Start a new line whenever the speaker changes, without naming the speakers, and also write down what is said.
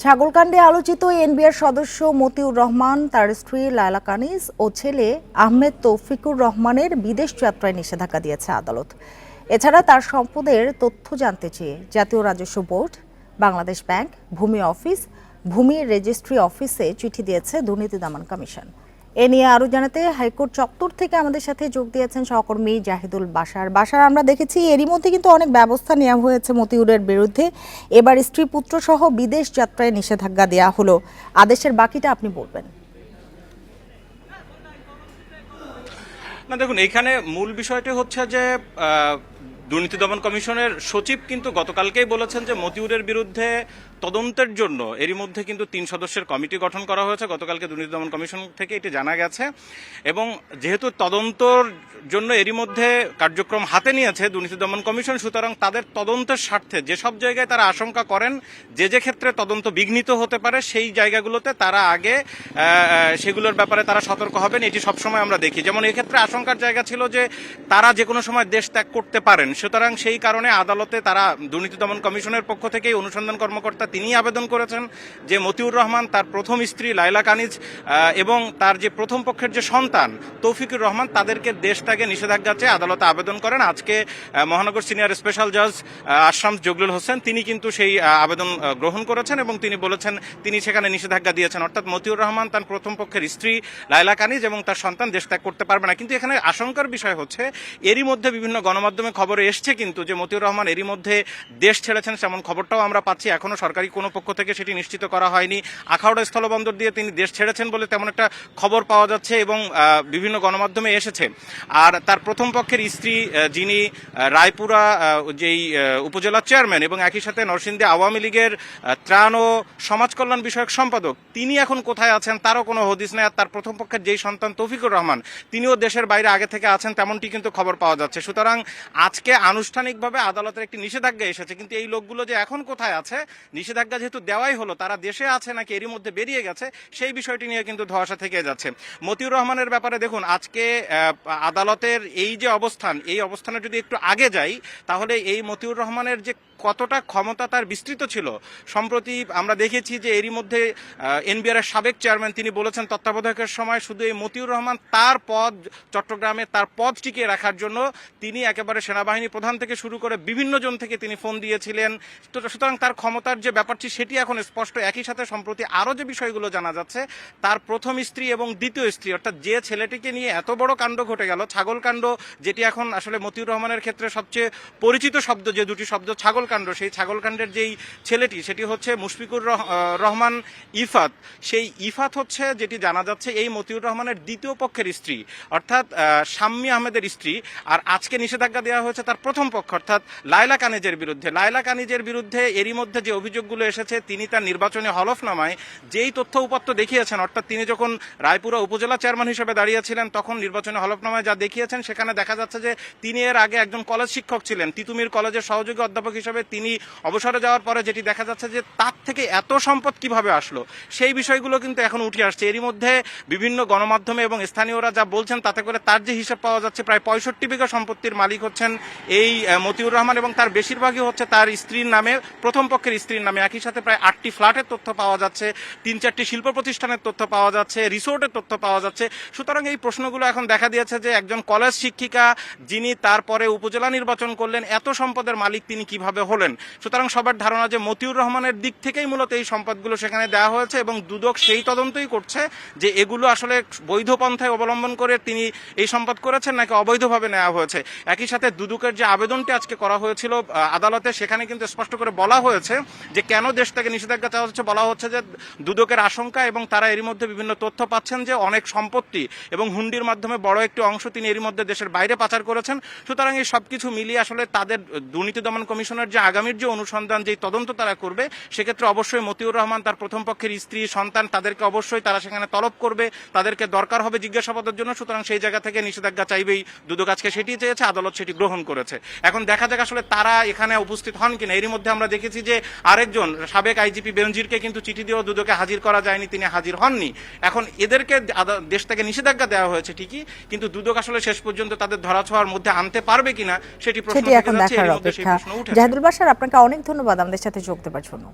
ছাগলকাণ্ডে আলোচিত এনবিআর সদস্য মতিউর রহমান, তার স্ত্রী লায়লা কানিজ ও ছেলে আহমেদ তৌফিকুর রহমানের বিদেশ যাত্রায় নিষেধাজ্ঞা দিয়েছে আদালত। এছাড়া তার সম্পদের তথ্য জানতে চেয়ে জাতীয় রাজস্ব বোর্ড, বাংলাদেশ ব্যাংক, ভূমি অফিস, ভূমি রেজিস্ট্রি অফিসে চিঠি দিয়েছে দুর্নীতি দমন কমিশন। এ নিয়ে আরো জানাতে হাইকোর্ট চত্বর থেকে আমাদের সাথে যোগ দিয়েছেন সহকর্মী জাহিদুল বাশার। আমরা দেখেছি এরই মধ্যে কিন্তু অনেক ব্যবস্থা নেওয়া হয়েছে মতিউরের বিরুদ্ধে। এবার স্ত্রী পুত্র সহ বিদেশ যাত্রায় নিষেধাজ্ঞা দেওয়া হলো। আদেশের বাকিটা আপনি বলবেন।
না দেখুন, এখানে মূল বিষয়টি হচ্ছে যে দুর্নীতি দমন কমিশনের সচিব কিন্তু গতকালকেই বলেছেন যে মতিউরের বিরুদ্ধে তদন্তের জন্য এরই মধ্যে কিন্তু 3 সদস্যের কমিটি গঠন করা হয়েছে। গতকালকে দুর্নীতি দমন কমিশন থেকে এটি জানা গেছে এবং যেহেতু তদন্তর জন্য এরই মধ্যে কার্যক্রম হাতে নিয়েছে দুর্নীতি দমন কমিশন, সুতরাং তাদের তদন্তের স্বার্থে যেসব জায়গায় তারা আশঙ্কা করেন যে ক্ষেত্রে তদন্ত বিঘ্নিত হতে পারে সেই জায়গাগুলোতে তারা আগে সেগুলোর ব্যাপারে তারা সতর্ক হবেন। এটি সবসময় আমরা দেখি। যেমন এই ক্ষেত্রে আশঙ্কার জায়গা ছিল যে তারা যে কোনো সময় দেশ ত্যাগ করতে পারেন, সুতরাং সেই কারণে আদালতে তারা দুর্নীতি দমন কমিশনের পক্ষ থেকে অনুসন্ধান কর্মকর্তা তিনি আবেদন করেছেন যে মতিউর রহমান, তার প্রথম স্ত্রী লায়লা কানিজ এবং তার যে প্রথম পক্ষের যে সন্তান তৌফিকুর রহমান তাদেরকে দেশ ত্যাগে নিষেধাজ্ঞা চেয়ে আদালতে আবেদন করেন। আজকে মহানগর সিনিয়র স্পেশাল জাজ আশরাম জগলুল হোসেন তিনি কিন্তু সেই আবেদন গ্রহণ করেছেন এবং তিনি বলেছেন তিনি সেখানে নিষেধাজ্ঞা দিয়েছেন, অর্থাৎ মতিউর রহমান তার প্রথম পক্ষের স্ত্রী লায়লা কানিজ এবং তার সন্তান দেশ ত্যাগ করতে পারবে না। কিন্তু এখানে আশঙ্কার বিষয় হচ্ছে এরই মধ্যে বিভিন্ন গণমাধ্যমে খবরে এসছে কিন্তু যে মতিউর রহমান এরই মধ্যে দেশ ছেড়েছেন, তেমন খবরটাও আমরা পাচ্ছি। এখনো সরকারি কোনো পক্ষ থেকে সেটি নিশ্চিত করা হয়নি। আখাউড়া স্থলবন্দর দিয়ে তিনি দেশ ছেড়েছেন বলে তেমন একটা খবর পাওয়া যাচ্ছে এবং বিভিন্ন গণমাধ্যমে এসেছে। আর তার প্রথম পক্ষের স্ত্রী যিনি রায়পুরা যেই উপজেলা চেয়ারম্যান এবং একই সাথে নরসিংদী আওয়ামী লীগের ত্রাণ ও সমাজ কল্যাণ বিষয়ক সম্পাদক, তিনি এখন কোথায় আছেন তারও কোনো হদিস নেই। আর তার প্রথম পক্ষের যেই সন্তান তৌফিকুর রহমান তিনিও দেশের বাইরে আগে থেকে আছেন তেমনটি কিন্তু খবর পাওয়া যাচ্ছে। সুতরাং আজকে আনুষ্ঠানিকভাবে আদালতের একটি নিষেধাজ্ঞা এসেছে, কিন্তু এই লোকগুলো যে এখন কোথায় আছে, নিষেধাজ্ঞা যেহেতু দেওয়াই হলো, তারা দেশে আছে নাকি এরই মধ্যে বেরিয়ে গেছে সেই বিষয়টি নিয়ে কিন্তু ধোঁয়াশা থেকে যাচ্ছে। মতিউর রহমানের ব্যাপারে দেখুন, আজকে আদালতের এই যে অবস্থান, এই অবস্থানে যদি একটু আগে যাই তাহলে এই মতিউর রহমানের যে কতটা ক্ষমতা তার বিস্তৃত ছিল। সম্প্রতি আমরা দেখেছি যে এরই মধ্যে এনবিআর এর সাবেক চেয়ারম্যান তিনি বলেছেন তত্ত্বাবধায়কের সময় শুধু এই মতিউর রহমান তার পদ চট্টগ্রামে তার পদ টিকিয়ে রাখার জন্য তিনি একেবারে সেনাবাহিনী প্রধান থেকে শুরু করে বিভিন্ন জন থেকে তিনি ফোন দিয়েছিলেন। সুতরাং তার ক্ষমতার যে ব্যাপারটি সেটি এখন স্পষ্ট। একই সাথে সম্প্রতি আরও যে বিষয়গুলো জানা যাচ্ছে, তার প্রথম স্ত্রী এবং দ্বিতীয় স্ত্রী, অর্থাৎ যে ছেলেটিকে নিয়ে এত বড় কাণ্ড ঘটে গেল, ছাগল কাণ্ড, যেটি এখন আসলে মতিউর রহমানের ক্ষেত্রে সবচেয়ে পরিচিত শব্দ, যে দুটি শব্দ ছাগল কাণ্ড, সেই ছাগল কাণ্ডের যেই ছেলেটি সেটি হচ্ছে মুশফিকুর রহমান ইফাত। সেই ইফাত হচ্ছে যেটি জানা যাচ্ছে এই মতিউর রহমানের দ্বিতীয় পক্ষের স্ত্রী, অর্থাৎ শাম্মী আহমেদের স্ত্রী। আর আজকে নিষেধাজ্ঞা দেওয়া হয়েছে তার প্রথম পক্ষ অর্থাৎ লায়লা কানিজের বিরুদ্ধে। লায়লা কানিজের বিরুদ্ধে এরই মধ্যে যে অভিযোগগুলো এসেছে, তিনি তার নির্বাচনী হলফনামায় যেই তথ্য উপাত্ত দেখিয়েছেন, অর্থাৎ তিনি যখন রায়পুরা উপজেলা চেয়ারম্যান হিসেবে দাঁড়িয়েছিলেন তখন নির্বাচনী হলফনামায় যা দেখিয়েছেন সেখানে দেখা যাচ্ছে যে তিনি এর আগে একজন কলেজ শিক্ষক ছিলেন, তিতুমির কলেজের সহযোগী অধ্যাপক হিসেবে তিনি অবসরে যাওয়ার পরে যেটি দেখা যাচ্ছে যে তার থেকে এত সম্পদ কিভাবে আসলো সেই বিষয়গুলো কিন্তু এখন উঠে আসছে। এরই মধ্যে বিভিন্ন গণমাধ্যমে এবং স্থানীয়রা যা বলছেন তাতে করে তার যে হিসাব পাওয়া যাচ্ছে, প্রায় 65 বিঘা সম্পত্তির মালিক হচ্ছেন এই মতিউর রহমান এবং তার বেশিরভাগই হচ্ছে তার স্ত্রীর নামে, প্রথম পক্ষের স্ত্রীর নামে। একই সাথে প্রায় 8টি ফ্ল্যাটের তথ্য পাওয়া যাচ্ছে, 3-4টি শিল্প প্রতিষ্ঠানের তথ্য পাওয়া যাচ্ছে, রিসোর্টের তথ্য পাওয়া যাচ্ছে। সুতরাং এই প্রশ্নগুলো এখন দেখা দিয়েছে যে একজন কলেজ শিক্ষিকা যিনি তারপরে উপজেলা নির্বাচন করলেন, এত সম্পদের মালিক তিনি কিভাবে হলেন। সুতরাং সবার ধারণা যে মতিউর রহমানের দিক থেকেই মূলত এই সম্পদগুলো সেখানে দেওয়া হয়েছে এবং দুদক সেই তদন্তই করছে যে এগুলো আসলে বৈধ পন্থায় অবলম্বন করে তিনি এই সম্পদ করেছেন নাকি অবৈধভাবে নেওয়া হয়েছে। একই সাথে দুদকের যে আবেদনটি আজকে করা হয়েছিল আদালতে, সেখানে কিন্তু স্পষ্ট করে বলা হয়েছে যে কেন দেশ থেকে নিষেধাজ্ঞা চাওয়া হচ্ছে। বলা হচ্ছে যে দুদকের আশঙ্কা এবং তারা এরই মধ্যে বিভিন্ন তথ্য পাচ্ছেন যে অনেক সম্পত্তি এবং হুন্ডির মাধ্যমে বড় একটি অংশ তিনি এরই মধ্যে দেশের বাইরে পাচার করেছেন। সুতরাং এই সবকিছু মিলিয়ে আসলে তাদের দুর্নীতি দমন কমিশনের যে আগামীর যে অনুসন্ধান, যে তদন্ত তারা করবে, সেক্ষেত্রে অবশ্যই মতিউর রহমান, তার প্রথম পক্ষের স্ত্রী, সন্তান, তাদেরকে অবশ্যই তারা সেখানে তলব করবে, তাদেরকে দরকার হবে জিজ্ঞাসাবাদের জন্য। সুতরাং সেই জায়গা থেকে নিষেধাজ্ঞা চাইবেই দুদক, আজকে সেটি চেয়েছে, আদালত সেটি গ্রহণ করেছে। এখন দেখা যাক আসলে তারা এখানে উপস্থিত হন কিনা। এরই মধ্যে আমরা দেখেছি যে আরেকজন সাবেক আইজিপি বেনজিরকে কিন্তু চিঠি দিয়েও দুদকে হাজির করা যায়নি, তিনি হাজির হননি। এখন এদেরকে দেশ থেকে নিষেধাজ্ঞা দেওয়া হয়েছে ঠিকই, কিন্তু দুদক আসলে শেষ পর্যন্ত তাদের ধরাছোঁয়ার মধ্যে আনতে পারবে কিনা সেটি প্রশ্ন থেকে যাচ্ছে।
জাহিদুল বাশার, আপনাকে অনেক ধন্যবাদ আমাদের সাথে যোগ দেওয়ার জন্য।